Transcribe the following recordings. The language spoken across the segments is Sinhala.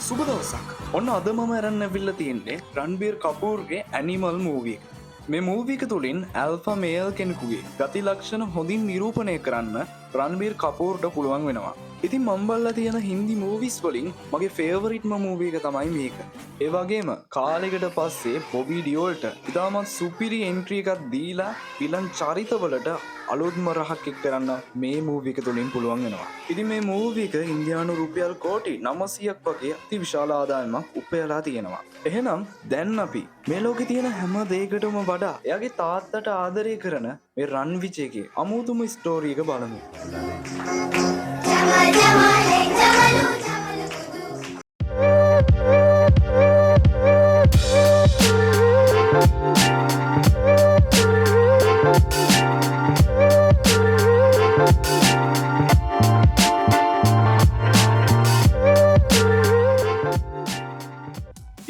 සුබ දවසක්. ඔන්න අද මම අරන් ඇවිල්ලා තියෙන්නේ රන්බීර් කපූර්ගේ ඇනිමල් මූවී එක. මේ මූවී එක තුලින් ඇල්ෆා මේල් කෙනෙකුගේ ගති ලක්ෂණ හොඳින් නිරූපණය කරන්න රන්බීර් කපූර්ට පුළුවන් වෙනවා. ඉතින් මම බලලා තියෙන හින්දි මූවිස් වලින් මගේ ෆේවරිට්ම මූවී එක තමයි මේක. ඒ වගේම කාලයකට පස්සේ බොබි ඩියෝල්ට ඉතාමත් සුපිරි එන්ට්‍රි එකක් දීලා විලන් චරිතවලට අලුත්ම රහක් එක් කරන්න මේ මූවී එක තුලින් පුළුවන් වෙනවා. ඉතින් මේ මූවී එක ඉන්දියානු රුපියල් කෝටි 900ක් වගේ අති විශාල ආදායමක් උපයලා තියෙනවා. එහෙනම් දැන් අපි මේ ලෝකේ තියෙන හැම දෙයකටම වඩා එයාගේ තාත්තට ආදරය කරන මේ රන්විජේගේ අමුතුම ස්ටෝරි එක බලමු.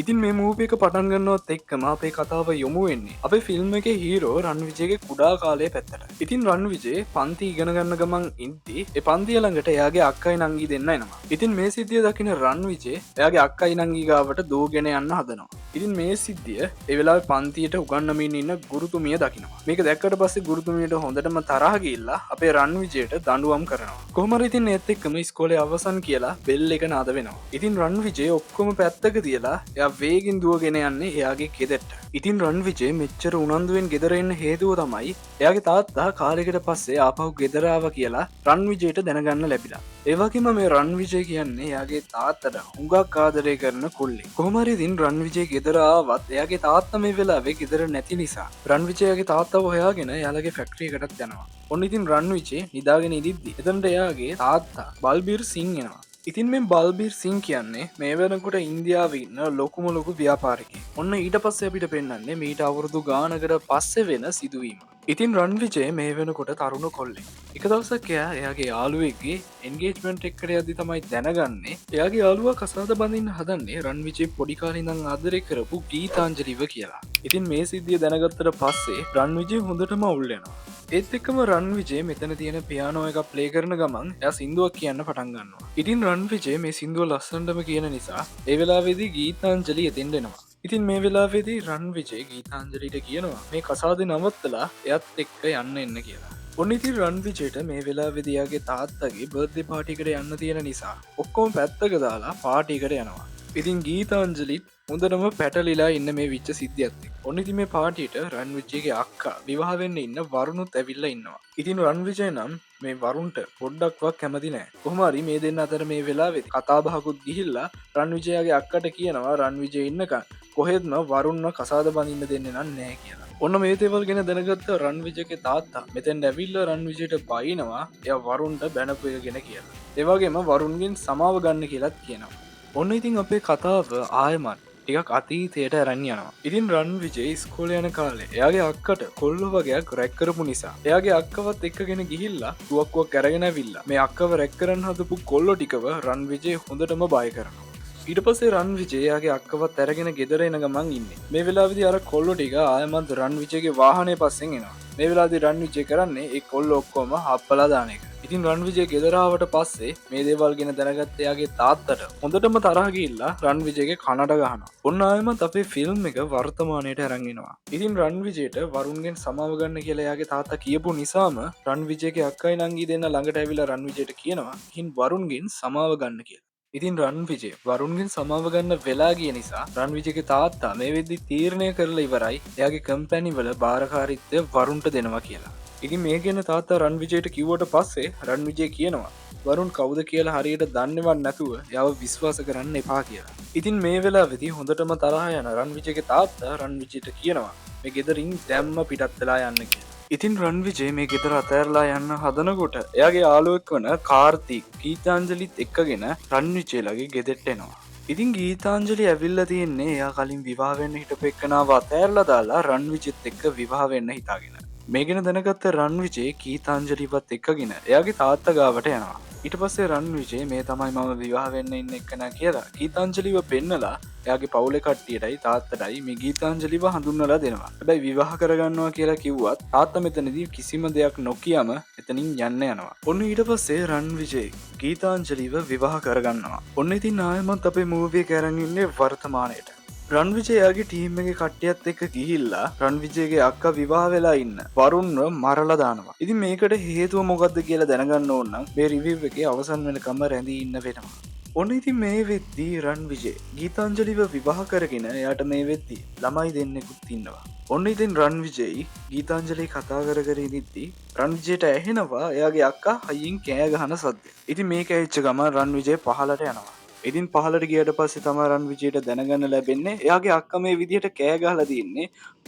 ඉතින් මේ මූවී එක පටන් ගන්නවත් එක්කම අපේ කතාව යොමු වෙන්නේ අපේ ෆිල්ම් එකේ හීරෝ රන්විජේගේ කුඩා කාලයේ පැත්තට. ඉතින් රන්විජේ පන්ති ඉගෙන ගන්න ගමන් ඉඳි ඒ පන්තිය ළඟට එයාගේ අක්කයි නංගි දෙන්න එනවා. ඉතින් මේ සිද්ධිය දකින රන්විජේ එයාගේ අක්කයි නංගි ගාවට දෝගෙන යන්න හදනවා. ඉතින් මේ සිද්ධිය ඒ වෙලාවේ පන්තියට උගන්වමින් ඉන්න ගුරුතුමිය දකිනවා. මේක දැක්කට පස්සේ ගුරුතුමියට හොඳටම තරහ ගිහිල්ලා අපේ රන්විජේට දඬුවම් කරනවා. කොහොම හරි ඉතින් ඒත් එක්කම ඉස්කෝලේ අවසන් කියලා බෙල් එක නාද වෙනවා. ඉතින් රන්විජේ ඔක්කොම පැත්තක තියලා එයා වේගින් දුවගෙන යන්නේ එයාගේ ගෙදරට. ඉතින් රන්විජේ මෙච්චර උනන්දුවෙන් ගෙදර එන්න හේතුව තමයි එයාගේ තාත්තා කාලෙකට පස්සේ ආපහු ගෙදර ආවා කියලා රන්විජේට දැනගන්න ලැබිලා. ඒ වගේම මේ රන්විජේ කියන්නේ එයාගේ තාත්තට හුඟක් ආදරය කරන කොල්ලෙක්. කොහොම හරි ඉතින් රන්විජේ ගෙදර ආවත් එයාගේ තාත්තා මේ වෙලාවේ ගෙදර නැති නිසා රන්විජේගේ තාත්තව හොයාගෙන එයාලගේ ෆැක්ටරි එකටත් යනවා. ඔන්න ඉතින් රන්විජේ නිදාගෙන ඉදිද්දි එතනට එයාගේ තාත්තා බල්බීර් සිං එනවා. ඉතින් මේ බල්බීර් සිං කියන්නේ මේ වෙනකොට ඉන්දියාවේ ඉන්න ලොකුම ලොකු ව්‍යාපාරිකයෙක්. ඔන්න ඊට පස්සේ අපිට පෙන්වන්නේ මීට අවුරුදු ගානකට පස්සේ වෙන සිදුවීම. ඉතින් රන්විජේ මේ වෙනකොට තරුණ කොල්ලෙක්. එක දවසක් එයාගේ යාළුවෙක්ගේ එන්ගේජ්මන්ට් එකකට යද්දි තමයි දැනගන්නේ එයාගේ යාළුවා කසාද බඳින්න හදන්නේ රන්විජේ පොඩි කාලේ ඉඳන් ආදරය කරපු ගීතාංජලිව කියලා. ඉතින් මේ සිද්ධිය දැනගත්තට පස්සේ රන්විජේ හොඳටම අවුල් වෙනවා. ඒත් එක්කම රන්විජේ මෙතන තියෙන පියානෝ එක ප්ලේ කරන ගමන් එයා සින්දුවක් කියන්න පටන් ගන්නවා. ඉතින් රන්විජේ මේ සින්දුව ලස්සනටම කියන නිසා ඒ වෙලාවේදී ගීතාංජලි එතෙන්ට එනවා. ඉතින් මේ වෙලාවේදී රන්විජේ ගීතාංජලිට කියනවා මේ කසාදේ නවත්තලා එයත් එක්ක යන්න එන්න කියලා. ඔන්න ඉතින් රන්විජේට මේ වෙලාවේදී එයාගේ තාත්තගේ බර්ත්ඩේ පාටි එකට යන්න තියෙන නිසා ඔක්කොම පැත්තක දාලා පාටි එකට යනවා. ඉතින් ගීතාංජලිත් හොඳටම පැටලිලා ඉන්න මේ විච්ච සිද්ධියත් එක්ක. ඔන්න ඉතින් මේ පාටියට රන්විජේගේ අක්කා විවාහ වෙන්න ඉන්න වරුණුත් ඇවිල්ලා ඉන්නවා. ඉතින් රන්විජේ නම් මේ වරුන්ට පොඩ්ඩක්වත් කැමති නෑ. කොහොම හරි මේ දෙන්න අතර මේ වෙලාවේදී කතා බහකුත් ගිහිල්ලා රන්විජේගේ අක්කට කියනවා රන්විජේ ඉන්නකන් කොහෙත්ම වරුන්ව කසාද බඳින්න දෙන්නේ නෑ කියලා. ඔන්න මේ දේවල් ගැන දැනගත්ත රන්විජේගේ තාත්තා මෙතෙන් ඇවිල්ලා රන්විජේට බයිනවා එයා වරුන්ට බැනපු එක ගැන කියලා. ඒ වගේම වරුන්ගෙන් සමාව ගන්න කියලාත් කියනවා. ඔන්න ඉතින් අපේ කතාව ආයමත් ටිකක් අතීතයට අරන් යනවා. ඉතින් රන්විජේ ඉස්කෝලේ යන කාලේ එයාගේ අක්කට කොල්ලෝ වගේක් රැක් කරපු නිසා එයාගේ අක්කවත් එක්කගෙන ගිහිල්ලා තුවක්කුවක් අරගෙන ඇවිල්ලා මේ අක්කව රැක් කරන්න හදපු කොල්ලෝ ටිකව රන්විජේ හොඳටම බය කරනවා. ඊට පස්සේ රන්විජේ එයාගේ අක්කවත් අරගෙන ගෙදර එන ගමන් ඉන්නේ. මේ වෙලාවේදී අර කොල්ලෝ ටික ආයමත් රන්විජේගේ වාහනේ පස්සෙන් එනවා. මේ වෙලාවේදී රන්විජේ කරන්නේ ඒ කොල්ලෝ ඔක්කොම හප්පලා දාන එක. ඉතින් රන්විජේ ගෙදර ආවට පස්සේ මේ දේවල් ගැන දැනගත්ත එයාගේ තාත්තට හොඳටම තරහ ගිහිල්ලා රන්විජේගේ කනට ගහනවා. ඔන්න ආයෙමත් අපේ ෆිල්ම් එක වර්තමානයට අරන් එනවා. ඉතින් රන්විජේට වරුන්ගෙන් සමාව ගන්න කියලා එයාගේ තාත්තා කියපු නිසාම රන්විජේගේ අක්කයි නංගි දෙන්න ළඟට ඇවිල්ලා රන්විජේට කියනවා "ඉතින් වරුන්ගෙන් සමාව ගන්න" කියලා. ඉතින් රන්විජේ වරුන්ගෙන් සමාව ගන්න වෙලා ගිය නිසා රන්විජේගේ තාත්තා මේ වෙද්දි තීරණය කරලා ඉවරයි එයාගේ කම්පැනි වල බාරකාරීත්වය වරුන්ට දෙනවා කියලා. ඉතින් මේ ගැන තාත්තා රන්විජේට කිව්වට පස්සේ රන්විජේ කියනවා වරුන් කවුද කියලා හරියට දන්නේවත් නැතුව එයාව විශ්වාස කරන්න එපා කියලා. ඉතින් මේ වෙලාවේදී හොඳටම තරහ යන රන්විජේගේ තාත්තා රන්විජේට කියනවා මේ ගෙදරින් දැම්ම පිටත් වෙලා යන්න කියලා. ඉතින් රන්විජේ මේ ගෙදර අතහැරලා යන්න හදනකොට එයාගේ යාළුවෙක් වන කාර්තික් ගීතාංජලිත් එක්කගෙන රන්විජේලගේ ගෙදරට එනවා. ඉතින් ගීතාංජලි ඇවිල්ලා තියෙන්නේ එයා කලින් විවාහ වෙන්න හිටපු එක්කනාව අතහැරලා දාලා රන්විජෙත් එක්ක විවාහ වෙන්න හිතාගෙන. මේ ගැන දැනගත්ත රන්විජේ ගීතාංජලිවත් එක්කගෙන එයාගේ තාත්තා ගාවට යනවා. ඊට පස්සේ රන් විජේ මේ තමයි මම විවාහ වෙන්න ඉන්න එක්කන කියලා ගීතාංජලිව පෙන්නලා එයාගේ පවුලේ කට්ටියටයි තාත්තටයි මේ ගීතාංජලිව හඳුන්වලා දෙනවා. හැබැයි විවාහ කරගන්නවා කියලා කිව්වත් තාත්තා මෙතනදී කිසිම දෙයක් නොකියම එතනින් යන්න යනවා. ඔන්න ඊට පස්සේ රන් විජේ ගීතාංජලිව විවාහ කරගන්නවා. ඔන්න ඉතින් ආයෙමත් අපේ මූවි එක අරන් ඉන්නේ වර්තමානයට. රන් විජයගේ ටීම් එකේ කට්ටියත් එක්ක ගිහිල්ලා රන් විජයගේ අක්කා විවාහ වෙලා ඉන්න වරුන්ව මරලා දානවා. ඉතින් මේකට හේතුව මොකද්ද කියලා දැනගන්න ඕන නම් මේ රිවිව් එකේ අවසන් වෙනකම් රැඳී ඉන්න වෙනවා. ඔන්න ඉතින් මේ වෙද්දී රන් විජේ ගීතාංජලිව විවාහ කරගෙන එයාට මේ වෙද්දී ළමයි දෙන්නෙකුත් ඉන්නවා. ඔන්න ඉතින් රන් විජයි ගීතාංජලි කතා කර කර ඉඳිද්දී රන් විජයට ඇහෙනවා එයාගේ අක්කා හයියෙන් කෑ ගහන සද්ද. ඉතින් මේක ඇහිච්ච ගමන් රන් විජය පහලට යනවා. ඉතින් පහලට ගියට පස්සේ තමයි රන් විජයට දැනගන්න ලැබෙන්නේ එයාගේ අක්කා මේ විදිහට කෑ ගහලා තින්නේ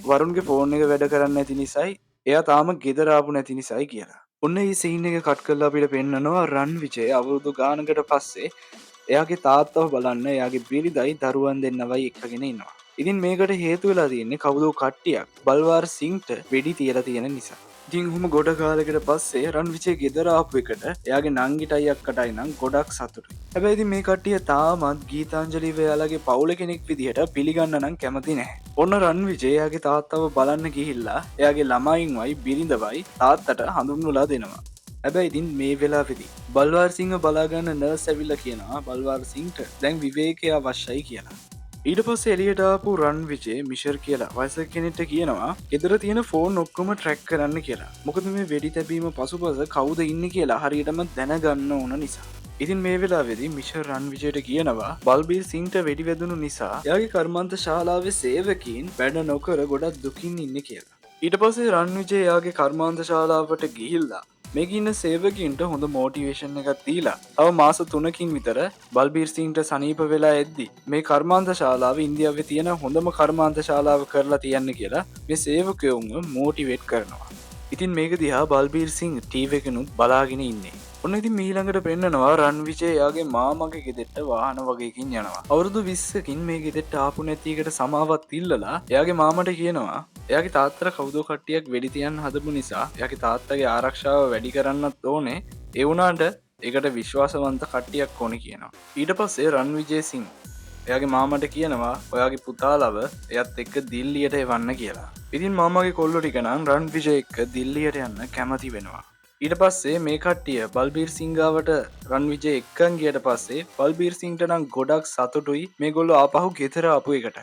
වරුන්ගේ ෆෝන් එක වැඩ කරන්නේ නැති නිසායි එයා තාම ගෙදර ආපු නැති නිසායි කියලා. ඔන්න මේ සීන් එක කට් කරලා අපිට පෙන්නනවා රන් විජය අවුරුදු ගානකට පස්සේ එයාගේ තාත්තව බලන්න එයාගේ බිරිඳයි දරුවන් දෙන්නවයි එක්කගෙන ඉන්නවා. ඉතින් මේකට හේතු වෙලා තියෙන්නේ කවුදෝ කට්ටියක් බල්වාර් සිංට වෙඩි තියලා තියෙන නිසා. ඉතින් ඔහොම ගොඩ කාලයකට පස්සේ රන් විජේ ගෙදර ආපු එකට එයාගේ නංගිටයි අක්කටයි නම් ගොඩක් සතුටුයි. හැබැයි ඉතින් මේ කට්ටිය තාමත් ගීතාංජලිව එයාලගේ පවුල කෙනෙක් විදිහට පිළිගන්න නම් කැමති නැහැ. ඔන්න රන් විජේ එයාගේ තාත්තව බලන්න ගිහිල්ලා එයාගේ ළමයින්වයි බිරිඳවයි තාත්තට හඳුන්වලා දෙනවා. හැබැයි ඉතින් මේ වෙලාවේදී බල්වාර් සිංහ බලාගන්න නර්ස් ඇවිල්ලා කියනවා බල්වාර් සිංට දැන් විවේකය අවශ්‍යයි කියලා. ඊට පස්සේ එළියට ආපු රන් විජේ මිෂර් කියලා වයසක කෙනෙක්ට කියනවා ගෙදර තියෙන ෆෝන් ඔක්කොම ට්‍රැක් කරන්න කියලා. මොකද මේ වෙඩි තැබීම පසුපස කවුද ඉන්නේ කියලා හරියටම දැනගන්න ඕන නිසා. ඉතින් මේ වෙලාවේදී මිෂර් රන් විජයට කියනවා බල්බීර් සිංට වෙඩි වැදුණු නිසා එයාගේ කර්මාන්ත ශාලාවේ සේවකීන් වැඩ නොකර ගොඩක් දුකින් ඉන්නේ කියලා. ඊට පස්සේ රන් විජේ එයාගේ කර්මාන්ත ශාලාවට ගිහිල්ලා මේක ඉන්න සේවකින්ට හොඳ මෝටිවේෂන් එකක් දීලා තව මාස 3කින් විතර බල්බීර් සිංට සනීප වෙලා එද්දි මේ කර්මාන්ත ශාලාව ඉන්දියාවේ තියෙන හොඳම කර්මාන්ත ශාලාව කරලා තියන්න කියලා මේ සේවකයෝන්ව මෝටිවේට් කරනවා. ඉතින් මේක දිහා බල්බීර් සිං ටීවී එකනුත් බලාගෙන ඉන්නේ. ඔන්න ඉතින් මීළඟට පෙන්නනවා රන් විජේ එයාගේ මාමගේ ගෙදරට වාහන වගේකින් යනවා. අවුරුදු 20කින් මේ ගෙදරට ආපු නැති එකට සමාවත් ඉල්ලලා එයාගේ මාමට කියනවා එයාගේ තාත්තට කවුදෝ කට්ටියක් වෙඩි තියන්න හදපු නිසා එයාගේ තාත්තගේ ආරක්ෂාව වැඩි කරන්නත් ඕනේ. ඒ වුණාට ඒකට විශ්වාසවන්ත කට්ටියක් ඕනේ කියනවා. ඊට පස්සේ රන් විජේ සිං එයාගේ මාමට කියනවා ඔයාගේ පුතාලව එයත් එක්ක දිල්ලියට එවන්න කියලා. ඉතින් මාමගේ කොල්ලෝ ටික නම් රන් විජේ එක්ක දිල්ලියට යන්න කැමති වෙනවා. ඊට පස්සේ මේ කට්ටිය බල්බීර් සිංගාවට රන් විජේ එක්කන් ගියට පස්සේ බල්බීර් සිංට නම් ගොඩක් සතුටුයි මේගොල්ලෝ ආපහු ගෙදර ආපු එකට.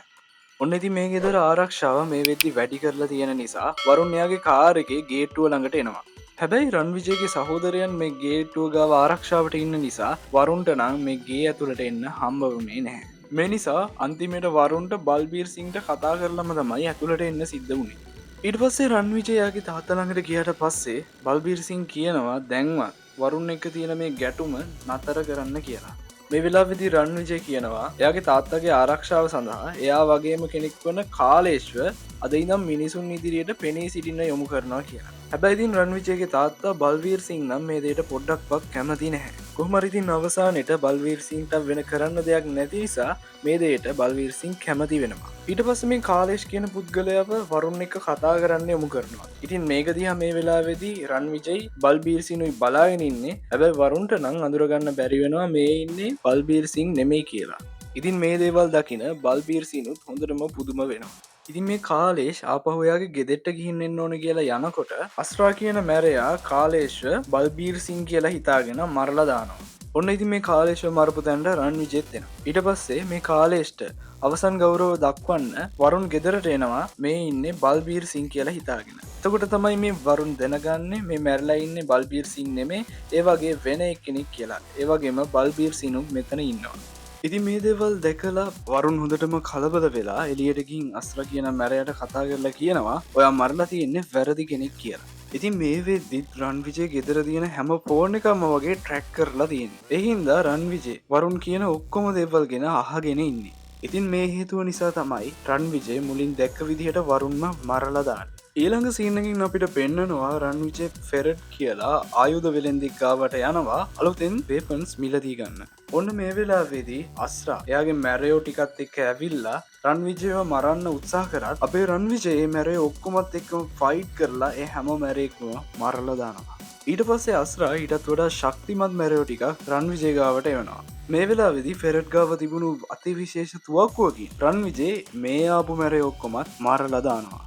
ඔන්න ඉතින් මේ ගෙදර ආරක්ෂාව මේ වෙද්දි වැඩි කරලා තියෙන නිසා වරුන් එයාගේ කාර් එකේ ගේට්ටුව ළඟට එනවා. හැබැයි රන් විජේගේ සහෝදරයන් මේ ගේට්ටුව ගාව ආරක්ෂාවට ඉන්න නිසා වරුන්ට නම් මේ ගේ ඇතුළට එන්න හම්බ වුණේ නැහැ. මේ නිසා අන්තිමේට වරුන්ට බල්බීර් සිංට කතා කරලම තමයි ඇතුළට එන්න සිද්ධ වුණේ. ඊට පස්සේ රන් විජේ යාගේ තාත්තා ළඟට ගියට පස්සේ බල්බීර් සිං කියනවා දැන්වත් වරුන් එක්ක තියෙන මේ ගැටුම නතර කරන්න කියලා. මේ වෙලාවේදී රන් විජේ කියනවා එයාගේ තාත්තගේ ආරක්ෂාව සඳහා එයා වගේම කෙනෙක් වන කාලේශ්ව අද ඉඳන් මිනිසුන් ඉදිරියට පෙනී සිටින්න යොමු කරනවා කියලා. හැබැයි ඉතින් රන් විජේගේ තාත්තා බල්බීර් සිං නම් මේ දෙයට පොඩ්ඩක්වත් කැමති නැහැ. කොහොම හරි ඉතින් අවසානයේට බල්බීර් සිංට වෙන කරන්න දෙයක් නැති නිසා මේ දෙයට බල්බීර් සිං කැමති වෙනවා. ඊට පස්සේ මේ කාලේෂ් කියන පුද්ගලයාව වරුන් එක්ක කතා කරන්න යොමු කරනවා. ඉතින් මේක දිහා මේ වෙලාවේදී රන් විජයි බල්බීර් සිංුයි බලාගෙන ඉන්නේ. හැබැයි වරුන්ට නම් අඳුරගන්න බැරි වෙනවා මේ ඉන්නේ බල්බීර් සිං නෙමෙයි කියලා. ඉතින් මේ දේවල් දකින බල්බීර් සිංුත් හොඳටම පුදුම වෙනවා. ඉතින් මේ කාලේෂ් ආපහු එයාගේ ගෙදෙට්ට ගිහින් එන්න ඕන කියලා යනකොට අස්රා කියන මැරයා කාලේෂ්ව බල්බීර් සිං කියලා හිතාගෙන මරලා දානවා. ඔන්න ඉතින් මේ කාලේෂ්ව මරපු තැනට රන් විජෙත් එනවා. ඊට පස්සේ මේ කාලේෂ්ට අවසන් ගෞරව දක්වන්න වරුන් ගෙදරට එනවා මේ ඉන්නේ බල්බීර් සිං කියලා හිතාගෙන. එතකොට තමයි මේ වරුන් දැනගන්නේ මේ මැරලා ඉන්නේ බල්බීර් සිං නෙමේ ඒ වගේ වෙන කෙනෙක් කියලා. ඒ වගේම බල්බීර් සිංුත් මෙතන ඉන්නවා. ඉතින් මේ දේවල් දැකලා වරුන් හොඳටම කලබල වෙලා එළියට ගිහින් අස්රා කියන මැරයාට කතා කරලා කියනවා ඔයා මරලා තියෙන්නේ වැරදි කෙනෙක් කියලා. ඉතින් මේ වෙද්දිත් රන් විජේ ගෙදර තියෙන හැම ෆෝන් එකම වගේ ට්‍රැක් කරලා තියෙනවා. ඒ හින්දා රන් විජේ වරුන් කියන ඔක්කොම දේවල් ගැන අහගෙන ඉන්නේ. ඉතින් මේ හේතුව නිසා තමයි රන් විජේ මුලින් දැක්ක විදිහට වරුන්ම මරලා දාන්නේ. ඊළඟ සීන් එකකින් අපිට පෙන්නනවා රන් විජේ ෆෙරඩ් කියලා ආයුධ වෙලෙන්දෙක් ගාවට යනවා අලුතෙන් වෙපන්ස් මිලදී ගන්න. ඔන්න මේ වෙලාවේදී අස්රා එයාගේ මැරයෝ ටිකත් එක්ක ඇවිල්ලා රන් විජේව මරන්න උත්සාහ කරත් අපේ රන් විජේ මේ මැරයෝ ඔක්කොමත් එක්කම ෆයිට් කරලා ඒ හැම මැරයෙක්ම මරලා දානවා. ඊට පස්සේ අස්රා ඊටත් වඩා ශක්තිමත් මැරයෝ ටික රන් විජේ ගාවට එවනවා. මේ වෙලාවේදී ෆෙරට් ගාව තිබුණු අතිවිශේෂ තුවක්කුවකින් රන් විජේ මේ ආපු මැරයෝ ඔක්කොමත් මාරලා දානවා.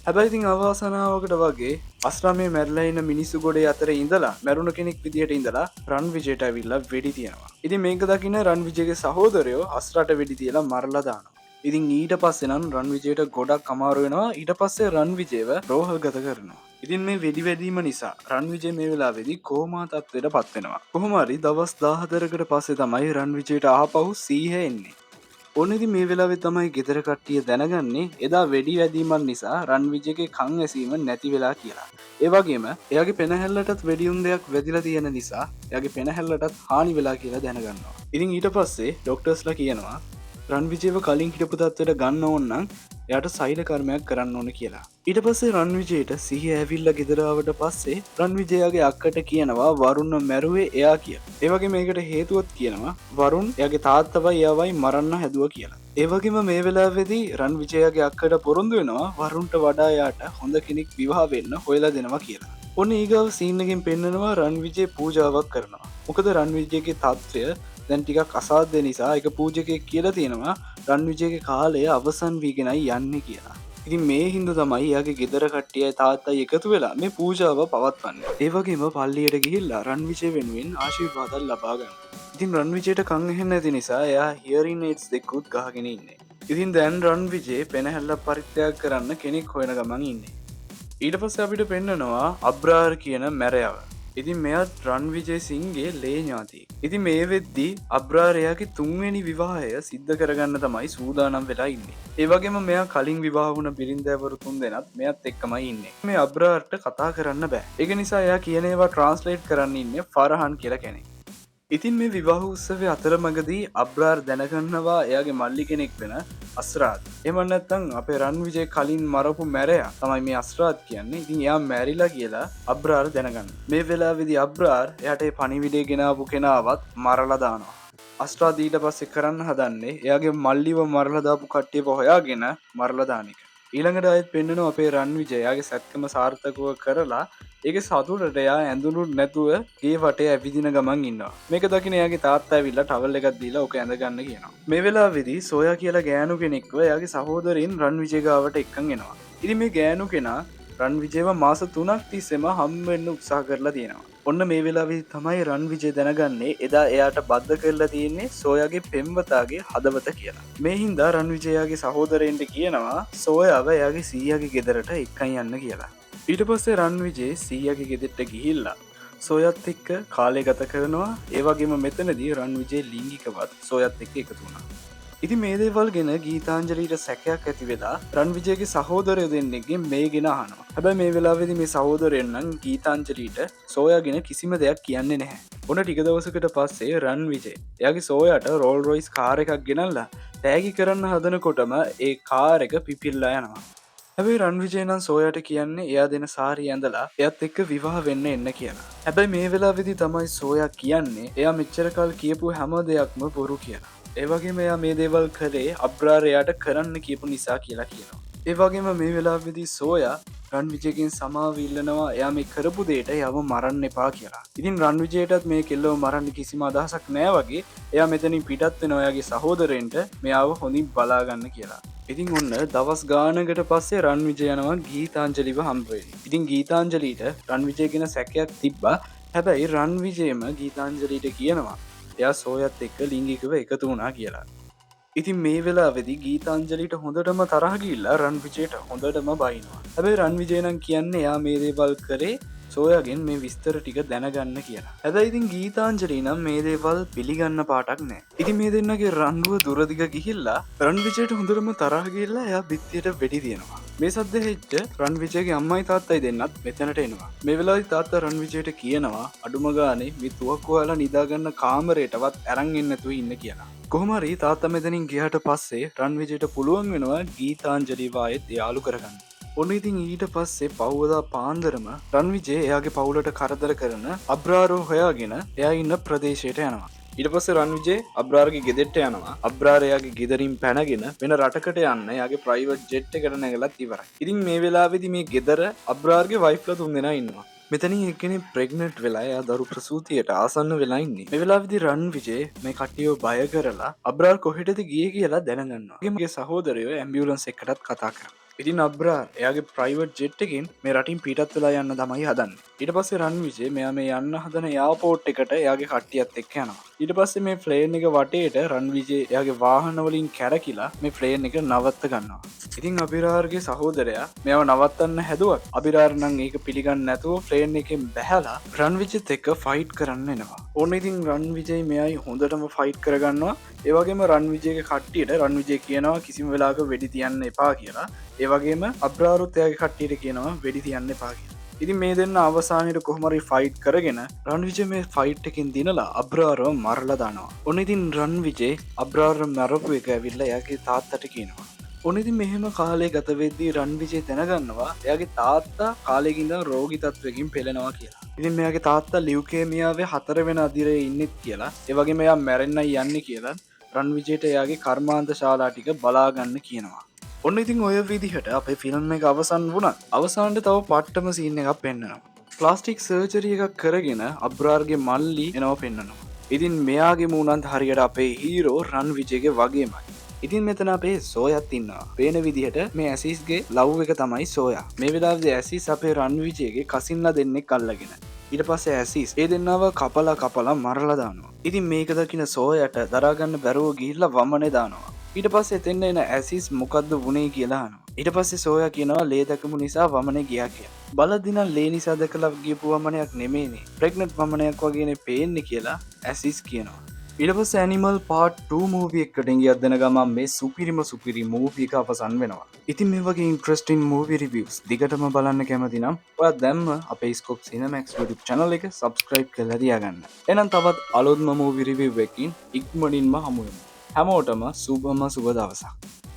හැබැයි ඉතින් අවසනාවකට වගේ අස්රා මේ මැරිලා ඉන්න මිනිස්සු ගොඩේ අතර ඉඳලා මැරුණ කෙනෙක් විදියට ඉඳලා රන් විජේට ඇවිල්ලා වෙඩි තියනවා. ඉතින් මේක දකින්න රන් විජේගේ සහෝදරයෝ අස්රාට වෙඩි තියලා මරලා දානවා. ඉතින් ඊට පස්සේ නම් රන් විජේට ගොඩක් අමාරු වෙනවා. ඊට පස්සේ රන් විජේව රෝහල්ගත කරනවා. ඉතින් මේ වෙඩි වැදීම නිසා රන් විජේ මේ වෙලාවේදී කෝමා තත්ත්වයට පත් වෙනවා. කොහොම හරි දවස් 14කට පස්සේ තමයි රන් විජේට ආපහු සීහ එන්නේ. ඔන්නදි මේ වෙලාවේ තමයි ගෙදර කට්ටිය දැනගන්නේ එදා වෙඩි වැදීමක් නිසා රන් විජේගේ කන් ඇසීම නැති වෙලා කියලා. ඒ වගේම එයාගේ පෙනහැල්ලටත් වෙඩියුම් දෙයක් වැදිලා තියෙන නිසා එයාගේ පෙනහැල්ලටත් හානි වෙලා කියලා දැනගන්නවා. ඉතින් ඊට පස්සේ ડોක්ටර්ස්ලා කියනවා රන් විජේව කලින් හිටපු තත්ත්වයට ගන්න ඕන නම් එයාට සෛල කර්මයක් කරන්න ඕන කියලා. ඊට පස්සේ රන් විජේට සිහිය ඇවිල්ලා ගෙදර ආවට පස්සේ රන් විජයාගේ අක්කට කියනවා වරුණ මැරුවේ එයා කියලා. ඒ වගේ මේකට හේතුවත් කියනවා වරුණ එයාගේ තාත්තවයි එයාවයි මරන්න හැදුවා කියලා. ඒ වගේම මේ වෙලාවේදී රන් විජයාගේ අක්කට පොරොන්දු වෙනවා වරුණට වඩා එයාට හොඳ කෙනෙක් විවාහ වෙන්න හොයලා දෙනවා කියලා. ඔන්න ඊගාව සීන් එකෙන් පෙන්නනවා රන් විජේ පූජාවක් කරනවා. මොකද රන් විජේගේ තත්ත්වය දැන් ටිකක් අසාධ්‍ය නිසා එක පූජකයෙක් කියලා තියෙනවා රන් විජේගේ කාලය අවසන් වීගෙනයි යන්නේ කියලා. ඉතින් මේ හින්දා තමයි එයාගේ ගෙදර කට්ටියයි තාත්තයි එකතු වෙලා මේ පූජාව පවත්වන්නේ. ඒ වගේම පල්ලියට ගිහිල්ලා රන් විජේ වෙනුවෙන් ආශිර්වාද ලබා ගන්නවා. ඉතින් රන් විජේට කන් ඇහෙන්නේ නැති නිසා එයා හියරින් ඒඩ්ස් දෙකකුත් ගහගෙන ඉන්නේ. ඉතින් දැන් රන් විජේ පෙනහැල්ල පරිත්‍යාග කරන්න කෙනෙක් හොයන ගමන් ඉන්නේ. ඊට පස්සේ අපිට පෙන්නනවා අබ්‍රාර් කියන මැරයව. ඉතින් මෙයාත් රන් විජේ සිංගේ ලේ ඥාතියෙක්. ඉතින් මේ වෙද්දී අබ්‍රාර් එයාගේ තුන්වෙනි විවාහය සිද්ධ කරගන්න තමයි සූදානම් වෙලා ඉන්නේ. ඒ වගේම මෙයා කලින් විවාහ වුණ බිරින්දෑවරු තුන්දෙනාත් මෙයාත් එක්කමයි ඉන්නේ. මේ අබ්‍රාර්ට කතා කරන්න බෑ. ඒක නිසා එයා කියන ඒවා ට්‍රාන්ස්ලේට් කරන්න ඉන්නේ ෆරහන් කියලා කෙනෙක්. ඉතින් මේ විවාහ උත්සවයේ අතරමඟදී අබ්‍රාර් දැනගන්නවා එයාගේ මල්ලි කෙනෙක් වෙන අස්රාත්. එහෙම නැත්නම් අපේ රන් විජේ කලින් මරපු මැරයා තමයි මේ අස්රාත් කියන්නේ. ඉතින් එයා මැරිලා කියලා අබ්‍රාර් දැනගන්න. මේ වෙලාවේදී අබ්‍රාර් එයාට ඒ පණිවිඩය ගෙනාවු කෙනාවත් මරලා දානවා. අස්රාත් ඊට පස්සේ කරන්න හදන්නේ එයාගේ මල්ලිව මරලා දාපු කට්ටියව හොයාගෙන මරලා දාන එක. ඊළඟට ආයෙත් පෙන්නනවා අපේ රන් විජේ එයාගේ සැත්කම සාර්ථකව කරලා ඒකේ සතුටට එයා ඇඳුනුත් නැතුව ගේ වටේ ඇවිදින ගමන් ඉන්නවා. මේක දකින්න එයාගේ තාත්තා ඇවිල්ලා ටවල් එකක් දීලා ඔක ඇඳ ගන්න කියනවා. මේ වෙලාවේදී සෝයා කියලා ගෑනු කෙනෙක්ව එයාගේ සහෝදරයින් රන් විජේ ගාවට එක්කන් එනවා. ඉතින් මේ ගෑනු කෙනා රන් විජේව මාස 3ක් තිස්සේම හම් වෙන්න උත්සාහ කරලා තියෙනවා. ඔන්න මේ වෙලාවේ තමයි රන් විජේ දැනගන්නේ එදා එයාට බද්ධ කරලා තියෙන්නේ සෝයාගේ පෙම්වතාගේ හදවත කියලා. මේ හින්දා රන් විජයාගේ සහෝදරයින්ට කියනවා සෝයාව එයාගේ සීයාගේ ගෙදරට එක්කන් යන්න කියලා. ඊට පස්සේ රන් විජේ සීයාගේ ගෙදරට ගිහිල්ලා සෝයත් එක්ක කාලය ගත කරනවා. ඒ වගේම මෙතනදී රන් විජේ ලිංගිකවත් සෝයත් එක්ක එකතු වුණා. ඉතින් මේ දේවල් ගැන ගීතාංජලිට සැකයක් ඇති වෙලා රන් විජේගේ සහෝදරයෝ දෙන්නෙක්ගෙන් මේ ගැන අහනවා. හැබැයි මේ වෙලාවේදී මේ සහෝදරයන් නම් ගීතාංජලිට සෝයා ගැන කිසිම දෙයක් කියන්නේ නැහැ. ඔන්න ටික දවසකට පස්සේ රන් විජේ එයාගේ සෝයාට රෝල් රොයිස් කාර් එකක් ගෙනල්ලා තෑගි කරන්න හදනකොටම ඒ කාර් එක පිපිරලා යනවා. හැබැයි රන් විජේ නම් සෝයාට කියන්නේ එයා දෙන සාරිය ඇඳලා එයාත් එක්ක විවාහ වෙන්න එන්න කියලා. හැබැයි මේ වෙලාවේදී තමයි සෝයා කියන්නේ එයා මෙච්චර කල් කියපු හැම දෙයක්ම බොරු කියලා. ඒ වගේම එයා මේ දේවල් කළේ අබ්‍රාර් එයාට කරන්න කියපු නිසා කියලා කියනවා. ඒ වගේම මේ වෙලාවේදී සෝයා රන් විජේගෙන් සමාව ඉල්ලනවා එයා මේ කරපු දෙයට එයාව මරන්න එපා කියලා. ඉතින් රන් විජේටත් මේ කෙල්ලව මරන්න කිසිම අදහසක් නැහැ වගේ එයා මෙතනින් පිටත් වෙනවා එයාගේ සහෝදරයන්ට මෙයාව හොඳින් බලා ගන්න කියලා. ඉතින් ඔන්න දවස් ගානකට පස්සේ රන් විජේ යනවා ගීතාංජලිව හම්බ වෙන්න. ඉතින් ගීතාංජලිට රන් විජේ ගැන සැකයක් තිබ්බා. හැබැයි රන් විජේම ගීතාංජලිට කියනවා එයා සෝයත් එක්ක ලිංගිකව එකතු වුණා කියලා. ඉතින් මේ වෙලාවේදී ගීතාංජලිට හොඳටම තරහ ගිහිල්ලා රන් විජේට හොඳටම බයිනවා. හැබැයි රන් විජේ නම් කියන්නේ එයා මේ දේවල් කරේ සෝයාගෙන් මේ විස්තර ටික දැනගන්න කියලා. හැබැයි ඉතින් ගීතාංජලි නම් මේ දේවල් පිළිගන්න පාටක් නැහැ. ඉතින් මේ දෙන්නගේ රණ්ඩුව දුරදිග ගිහිල්ලා රන් විජේට හොඳටම තරහ ගිහිල්ලා එයා බිත්තියට වෙඩි තියනවා. මේ සද්ද හෙච්ච රන් විජේගේ අම්මයි තාත්තයි දෙන්නත් මෙතනට එනවා. මේ වෙලාවේ තාත්තා රන් විජේට කියනවා අඩුම ගානේ මේ තුවක්කුව වල නිදාගන්න කාමරේටවත් අරන් එන්න නැතුව ඉන්න කියලා. කොහොම හරි තාත්තා මෙතනින් ගියාට පස්සේ රන් විජේට පුළුවන් වෙනවා ගීතාංජලිව ආයෙත් යාළු කරගන්න. ඔන්න ඉතින් ඊට පස්සේ පහුවදා පාන්දරම රන් විජේ එයාගේ පවුලට කරදර කරන අබ්‍රාරෝ හොයාගෙන එයා ඉන්න ප්‍රදේශයට යනවා. ඊට පස්සේ රන් විජේ අබ්‍රාර්ගේ ගෙදරට යනවා. අබ්‍රාර් එයාගේ ගෙදරින් පැනගෙන වෙන රටකට යන්න එයාගේ ප්‍රයිවට් ජෙට් එකට නැගලත් ඉවරයි. ඉතින් මේ වෙලාවේදී මේ ගෙදර අබ්‍රාර්ගේ වයිෆ්ලා තුන්දෙනා ඉන්නවා. මෙතනින් එක්කෙනෙක් ප්‍රෙග්නන්ට් වෙලා එයා දරු ප්‍රසූතියට ආසන්න වෙලා ඉන්නේ. මේ වෙලාවේදී රන් විජේ මේ කට්ටියව බය කරලා අබ්‍රාර් කොහෙටද ගියේ කියලා දැනගන්නවා. මගේ සහෝදරයෝ ඇම්බියුලන්ස් එකකටත් කතා කරා. ඉතින් අබ්‍රාර් එයාගේ ප්‍රයිවට් ජෙට් එකකින් මේ රටින් පිටත් වෙලා යන්න තමයි හදන්නේ. ඊට පස්සේ රන් විජේ මෙයා මේ යන්න හදන එයාපෝට් එකට එයාගේ කට්ටියත් එක්ක යනවා. ඊට පස්සේ මේ ප්ලේන් එක වටේට රන් විජේ එයාගේ වාහන වලින් කැරකිලා මේ ප්ලේන් එක නවත්ත ගන්නවා. ඉතින් අබිරාර්ගේ සහෝදරයා මෙයාව නවත්තන්න හැදුවත් අබිරාර් නම් ඒක පිළිගන්නේ නැතුව ප්ලේන් එකෙන් බැහැලා රන් විජේත් එක්ක ෆයිට් කරන්න එනවා. ඕන ඉතින් රන් විජේ මෙයයි හොඳටම ෆයිට් කරගන්නවා. ඒ වගේම රන් විජේගේ කට්ටියට රන් විජේ කියනවා කිසිම වෙලාවක වෙඩි තියන්න එපා කියලා. ඒ වගේම අබ්‍රාරුත් එයාගේ කට්ටියට කියනවා වෙඩි තියන්න එපා කියලා. ඉතින් මේ දෙන්න අවසානයේ කොහොම හරි ෆයිට් කරගෙන රන් විජේ මේ ෆයිට් එකෙන් දිනලා අබ්‍රාරව මරලා දානවා. ඔන්න ඉතින් රන් විජේ අබ්‍රාරව මරපු එක ඇවිල්ලා එයාගේ තාත්තට කියනවා. ඔන්න ඉතින් මෙහෙම කාලේ ගත වෙද්දී රන් විජේ දැනගන්නවා එයාගේ තාත්තා කාලෙකින් ඉඳන් රෝගී තත්වයකින් පෙළෙනවා කියලා. ඉතින් මෙයාගේ තාත්තා ලියුකේමියාවේ 4 වෙනි අදිරේ ඉන්නෙත් කියලා. ඒ වගේම එයා මැරෙන්නයි යන්නේ කියලා රන් විජේට එයාගේ කර්මාන්ත ශාලා ටික බලා ගන්න කියනවා. ඔන්න ඉතින් ඔය විදිහට අපේ ෆිල්ම් එක අවසන් වුණා. අවසානයේ තව පට්ටම සීන් එකක් පෙන්නනවා. ප්ලාස්ටික් සර්ජරි එකක් කරගෙන අබ්‍රාර්ගේ මල්ලි එනවා පෙන්නනවා. ඉතින් මෙයාගේ මූණත් හරියට අපේ හීරෝ රන් විජේගේ වගේමයි. ඉතින් මෙතන අපේ සෝයත් ඉන්නවා. පේන විදිහට මේ ඇසිස්ගේ ලව් එක තමයි සෝයා. මේ වෙලාවේදී ඇසිස් අපේ රන් විජේගේ කසින්ලා දෙන්නෙක් අල්ලගෙන. ඊට පස්සේ ඇසිස් ඒ දෙන්නව කපලා මරලා දානවා. ඉතින් මේක දකින සෝයට දරා ගන්න බැරුව ගිහිල්ලා වමනේ දානවා. ඊට පස්සේ එතෙන් එන ඇසිස් මොකද්ද වුනේ කියලා අහනවා. ඊට පස්සේ සෝයා කියනවා ලේ දැකපු නිසා වමනේ ගියා කියලා. බලද්දි නම් ලේ නිසා දැකලා ගියපු වමනයක් නෙමෙයිනේ. ප්‍රෙග්නන්ට් වමනයක් වගේනේ පේන්නේ කියලා ඇසිස් කියනවා. ඊට පස්සේ ඇනිමල් පාර්ට් 2 මූවි එකකට ගියත් දෙන ගමන් මේ සුපිරි මූවි එක අවසන් වෙනවා. ඉතින් මේ වගේ ඉන්ට්‍රස්ටිං මූවි රිවිව්ස් දිගටම බලන්න කැමති නම් ඔයා දැම්ම අපේ ස්කොප් සිනමැක්ස් YouTube channel එක subscribe කරලා තියාගන්න. එහෙනම් තවත් අලුත්ම මූවි රිවිව් එකකින් ඉක්මනින්ම හමු වෙමු. හැමෝටම සුබ දවසක්.